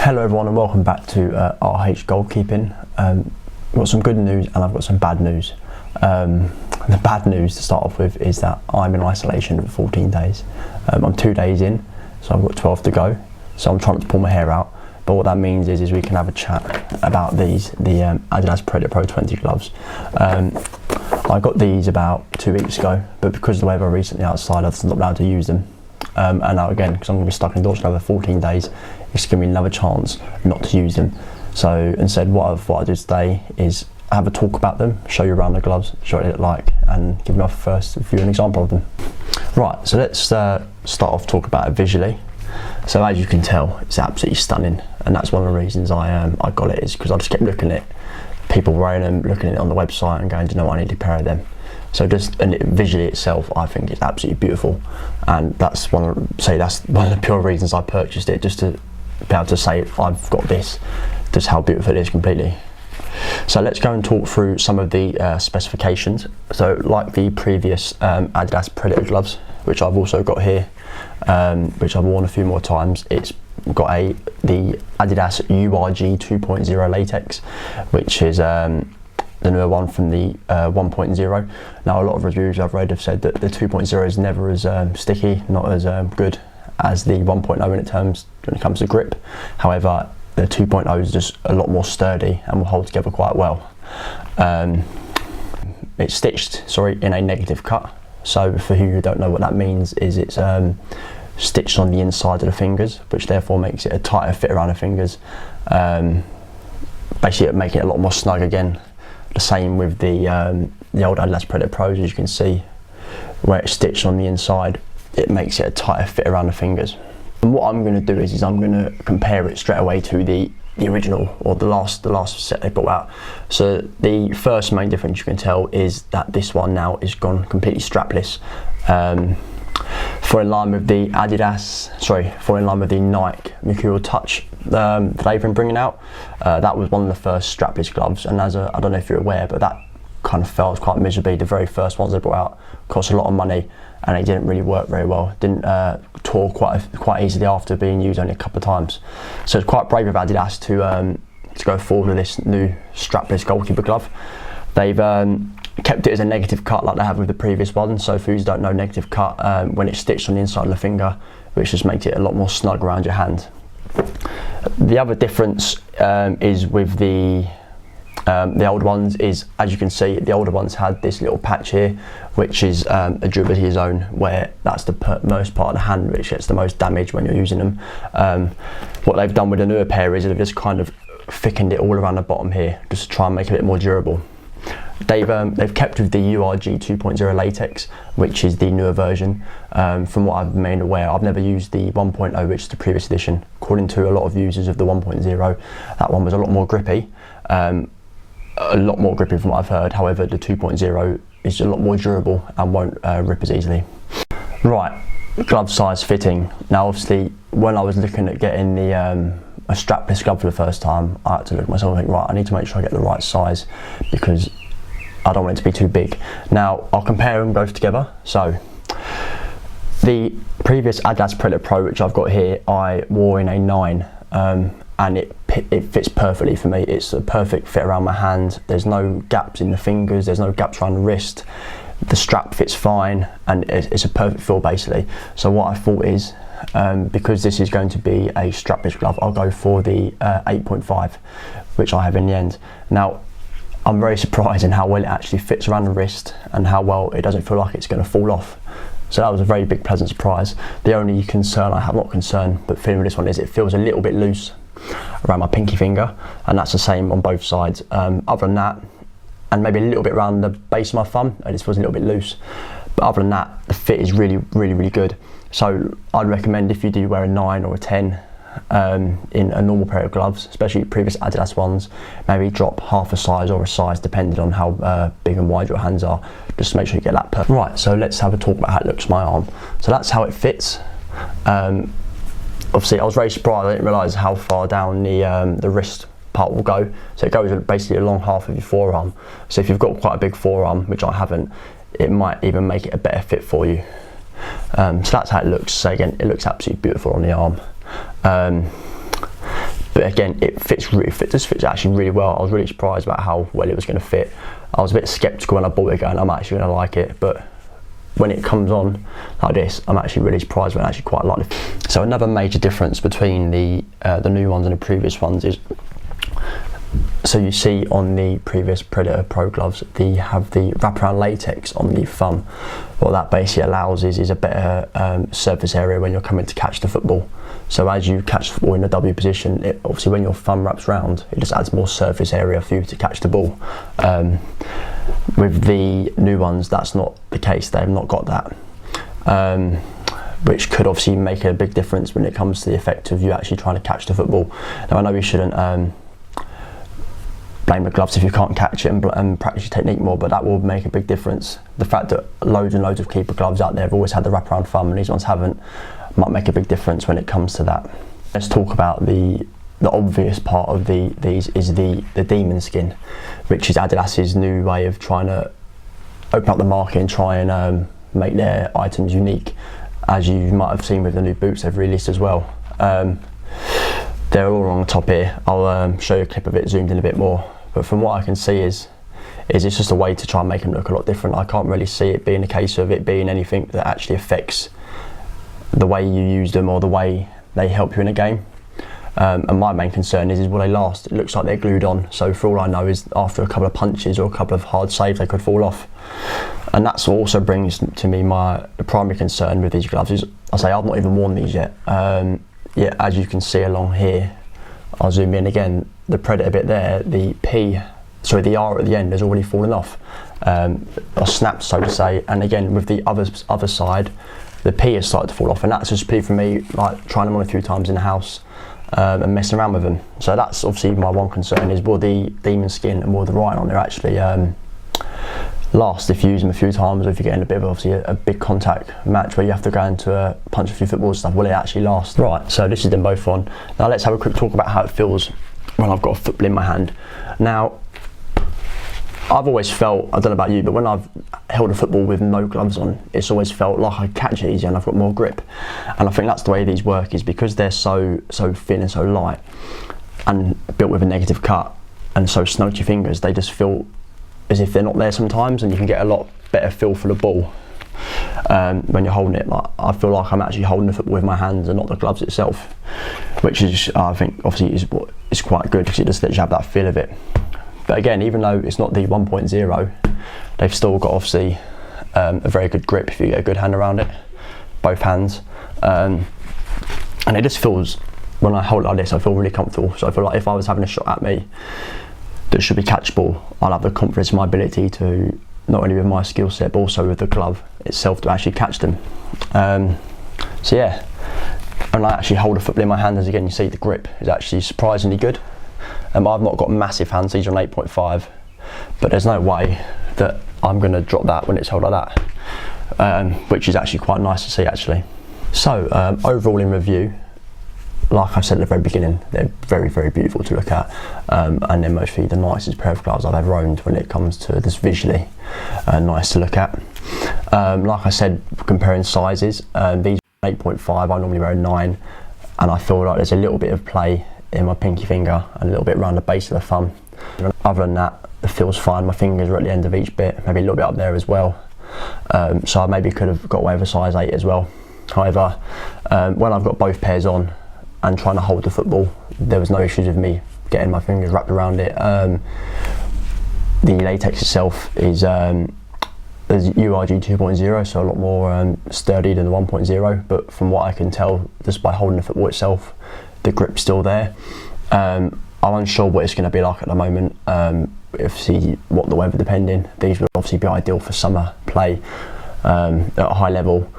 Hello everyone and welcome back to RH Goalkeeping. I've got some good news and I've got some bad news. The bad news to start off with is that I'm in isolation for 14 days. I'm 2 days in, so I've got 12 to go. So I'm trying to pull my hair out. But what that means is we can have a chat about the Adidas Predator Pro 20 gloves. I got these about 2 weeks ago, but because of the weather recently outside, I've not been able to use them. And now again, because I'm going to be stuck indoors for another 14 days, it's going to be another chance not to use them. So instead, what I thought I'd do today is have a talk about them, show you around the gloves, show what they look like, and give you my first view and example of them. Right, so let's start off talk about it visually. So as you can tell, it's absolutely stunning, and that's one of the reasons I got it, is because I just kept looking at people wearing them, looking at it on the website, and going, do you know what, I need a pair of them. So visually itself, I think it's absolutely beautiful, and that's one of the pure reasons I purchased it, just to be able to say I've got this, just how beautiful it is completely. So let's go and talk through some of the specifications. So like the previous Adidas Predator gloves, which I've also got here, which I've worn a few more times, it's got the Adidas URG 2.0 latex, which is the newer one from the 1.0. Now a lot of reviews I've read have said that the 2.0 is never as sticky, not as good as the 1.0 when it comes to grip. However, the 2.0 is just a lot more sturdy and will hold together quite well. It's stitched, in a negative cut. So for who don't know what that means, is it's stitched on the inside of the fingers, which therefore makes it a tighter fit around the fingers. Basically making it a lot more snug again. The same with the old Adidas Predator Pros, as you can see, where it's stitched on the inside, it makes it a tighter fit around the fingers. And what I'm going to do is I'm going to compare it straight away to the original, or the last set they brought out. So the first main difference you can tell is that this one now is gone completely strapless. In line with the Nike Mercurial Touch that they've been bringing out. That was one of the first strapless gloves, and I don't know if you're aware, but that kind of failed quite miserably. The very first ones they brought out cost a lot of money, and they didn't really work very well. Didn't tore quite easily after being used only a couple of times. So it's quite brave of Adidas to go forward with this new strapless goalkeeper glove. They've kept it as a negative cut like they have with the previous one. So for those who don't know, negative cut, when it's stitched on the inside of the finger, which just makes it a lot more snug around your hand. The other difference is with the old ones is, as you can see, the older ones had this little patch here, which is a durability zone, where that's the most part of the hand which gets the most damage when you're using them. What they've done with the newer pair is they've just kind of thickened it all around the bottom here, just to try and make it a bit more durable. They've kept with the URG 2.0 latex, which is the newer version. From what I've made aware, I've never used the 1.0, which is the previous edition. According to a lot of users of the 1.0, that one was a lot more grippy. From what I've heard. However, the 2.0 is a lot more durable and won't rip as easily. Right, glove size fitting. Now obviously, when I was looking at getting a strapless glove for the first time, I had to look at myself and think, right, I need to make sure I get the right size, because I don't want it to be too big. Now I'll compare them both together. So the previous Adidas Predator Pro, which I've got here, I wore in a 9, and it fits perfectly for me. It's a perfect fit around my hand. There's no gaps in the fingers, there's no gaps around the wrist. The strap fits fine, and it's a perfect fill basically. So what I thought is, because this is going to be a strapless glove, I'll go for the 8.5, which I have in the end. Now I'm very surprised in how well it actually fits around the wrist, and how well it doesn't feel like it's going to fall off. So that was a very big pleasant surprise. The only concern I have, not concern, but feeling with this one, is it feels a little bit loose around my pinky finger, and that's the same on both sides. Other than that, and maybe a little bit around the base of my thumb, it just feels a little bit loose. But other than that, the fit is really, really, really good. So I'd recommend, if you do wear a 9 or a 10 in a normal pair of gloves, especially previous Adidas ones, maybe drop half a size or a size depending on how big and wide your hands are, just to make sure you get that perfect. Right, so let's have a talk about how it looks on my arm. So that's how it fits. Obviously I was very surprised, I didn't realise how far down the wrist part will go. So it goes basically along half of your forearm. So if you've got quite a big forearm, which I haven't, it might even make it a better fit for you. So that's how it looks. So again, it looks absolutely beautiful on the arm. But again, this fits actually really well. I was really surprised about how well it was going to fit. I was a bit sceptical when I bought it, going, I'm actually going to like it, but when it comes on like this, I'm actually really surprised when I actually quite like it. So another major difference between the new ones and the previous ones is, so you see on the previous Predator Pro gloves, they have the wraparound latex on the thumb. What that basically allows is a better surface area when you're coming to catch the football. So as you catch the football in the W position, obviously when your thumb wraps round, it just adds more surface area for you to catch the ball. With the new ones, that's not the case. They've not got that, which could obviously make a big difference when it comes to the effect of you actually trying to catch the football. Now I know you shouldn't blame the gloves if you can't catch it and practice your technique more, but that will make a big difference. The fact that loads and loads of keeper gloves out there have always had the wraparound thumb and these ones haven't, might make a big difference when it comes to that. Let's talk about the obvious part of these is the demon skin, which is Adidas's new way of trying to open up the market and try and make their items unique, as you might have seen with the new boots they've released as well. They're all on the top here. I'll show you a clip of it zoomed in a bit more, but from what I can see is it's just a way to try and make them look a lot different. I can't really see it being a case of it being anything that actually affects the way you use them or the way they help you in a game. And my main concern is will they last? It looks like they're glued on, so for all I know is after a couple of punches or a couple of hard saves they could fall off. And that's what also brings to me the primary concern with these gloves is, I say I've not even worn these yet. Yeah, as you can see along here, I'll zoom in again, the Predator bit there, the R at the end has already fallen off, or snapped so to say, and again with the other side, the P has started to fall off, and that's just for me like trying them on a few times in the house and messing around with them. So that's obviously my one concern is will the demon skin and will the writing on there actually last if you use them a few times, or if you're getting a bit of obviously a big contact match where you have to go into punch a few football stuff, will it actually last? Right, so this is them both on. Now let's have a quick talk about how it feels when I've got a football in my hand. Now I've always felt, I don't know about you, but when I've held a football with no gloves on, it's always felt like I catch it easier and I've got more grip. And I think that's the way these work, is because they're so thin and so light and built with a negative cut and so snug to your fingers, they just feel as if they're not there sometimes, and you can get a lot better feel for the ball when you're holding it. Like, I feel like I'm actually holding the football with my hands and not the gloves itself, which is, I think, obviously is quite good because it just lets you have that feel of it. But again, even though it's not the 1.0, they've still got obviously a very good grip if you get a good hand around it, both hands, and it just feels, when I hold it like this, I feel really comfortable. So I feel like if I was having a shot at me that should be catchable, I'll have the confidence in my ability to, not only with my skill set but also with the glove itself, to actually catch them. So yeah, when I actually hold a football in my hand, as again you see, the grip is actually surprisingly good. I've not got massive hands, these are an 8.5, but there's no way that I'm going to drop that when it's held like that, which is actually quite nice to see actually. So overall in review, like I said at the very beginning, they're very, very beautiful to look at, and they're mostly the nicest pair of gloves I've ever owned when it comes to this visually nice to look at. Like I said, comparing sizes, these are 8.5, I normally wear a 9, and I feel like there's a little bit of play in my pinky finger and a little bit around the base of the thumb. Other than that, it feels fine. My fingers are at the end of each bit, maybe a little bit up there as well. So I maybe could have got away with a size 8 as well. However, when I've got both pairs on and trying to hold the football, there was no issues with me getting my fingers wrapped around it. The latex itself is URG 2.0, so a lot more sturdy than the 1.0, but from what I can tell, just by holding the football itself, the grip's still there. I'm unsure what it's going to be like at the moment, see what the weather depending. These would obviously be ideal for summer play at a high level,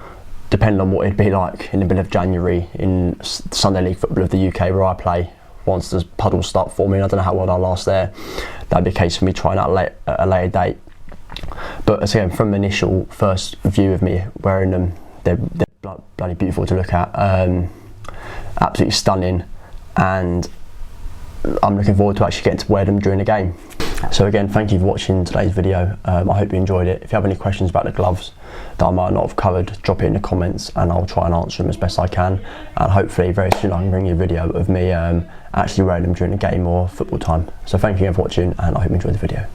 depending on what it'd be like in the middle of January in Sunday League Football of the UK where I play. Once the puddles start forming, I don't know how long I'll last there. That'd be a case for me trying out at a later date. But again, from the initial first view of me wearing them, they're bloody beautiful to look at. Absolutely stunning, and I'm looking forward to actually getting to wear them during the game. So again, thank you for watching today's video. I hope you enjoyed it. If you have any questions about the gloves that I might not have covered, drop it in the comments and I'll try and answer them as best I can. And hopefully very soon I can bring you a video of me actually wearing them during a game or football time. So thank you again for watching, and I hope you enjoyed the video.